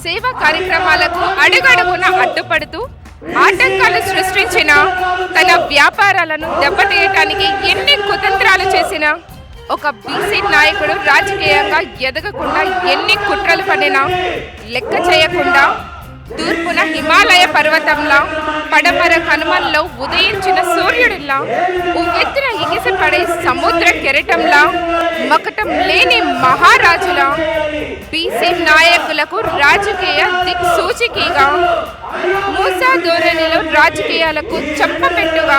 సేవా కార్యక్రమాలకు అడుగడుగున అడ్డుపడుతూ ఆటంకాలు సృష్టించిన తన వ్యాపారాలను దెబ్బతీయటానికి ఎన్ని కుతంత్రాలు చేసినా ఒక బీసీ నాయకుడు రాజకీయంగా ఎదగకుండా ఎన్ని కుట్రలు పడినా లెక్క చేయకుండా తూర్పున హిమాలయ పర్వతంలా పడమర కనుమల్లో ఉదయించిన సూర్యుడిలా ఉవ్వెత్తున ఎగిసిపడే సముద్ర కెరటంలా మకటం లేని మహారాజులా బీసీ నాయకులకు రాజకీయ దిక్సూచికగా మూసా ధోరణిలో రాజకీయాలకు చెప్పపెట్టుగా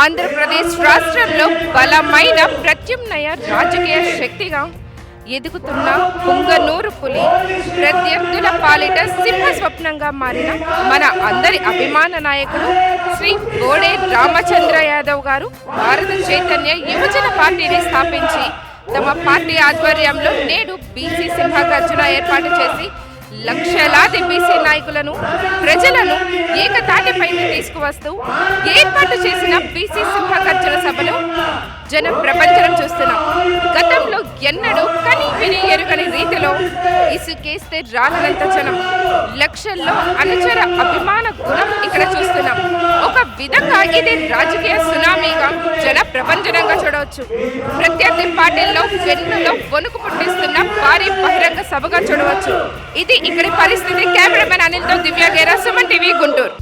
ఆంధ్రప్రదేశ్ రాష్ట్రంలో బలమైన ప్రత్యామ్నాయ రాజకీయ శక్తిగా ఎదుగుతున్న పుంగనూరు పులి ప్రత్యర్థుల పాలిట సింహ స్వప్నంగా మారిన మన అందరి అభిమాన నాయకుడు శ్రీ బోడే రామచంద్ర యాదవ్ గారు భారత చైతన్య యువజన పార్టీని స్థాపించి తమ పార్టీ ఆధ్వర్యంలో నేడు బీసీ సింహగర్జన ఏర్పాటు చేసి లక్షలాది బీసీ నాయకులను ప్రజలను ఏకతాటిపైన తీసుకువస్తూ ఏర్పాటు చేసిన బీసీ సింహగర్జన సభలో జన ప్రపంచం చూస్తున్నాం. గతంలో ఎన్నడూ కని విని ఎరుగని రీతిలో ఇసుకేస్తే రాలనంత జనం, లక్షల్లో అనుచర అభిమాన గుణం ఇక్కడ చూస్తున్నాం. ఒక విధంగా ఇది రాజకీయ సునామీగా జన ప్రపంచంగా చూడవచ్చు. ప్రత్యర్థి పార్టీల్లో వెన్నులో వణుకు పుట్టిస్తున్న భారీ బహిరంగ సభగా చూడవచ్చు. ఇది ఇక్కడి పరిస్థితి. కెమెరామెన్ అనిల్తో దివ్య గేరా, సుమన్ టీవీ, గుంటూరు.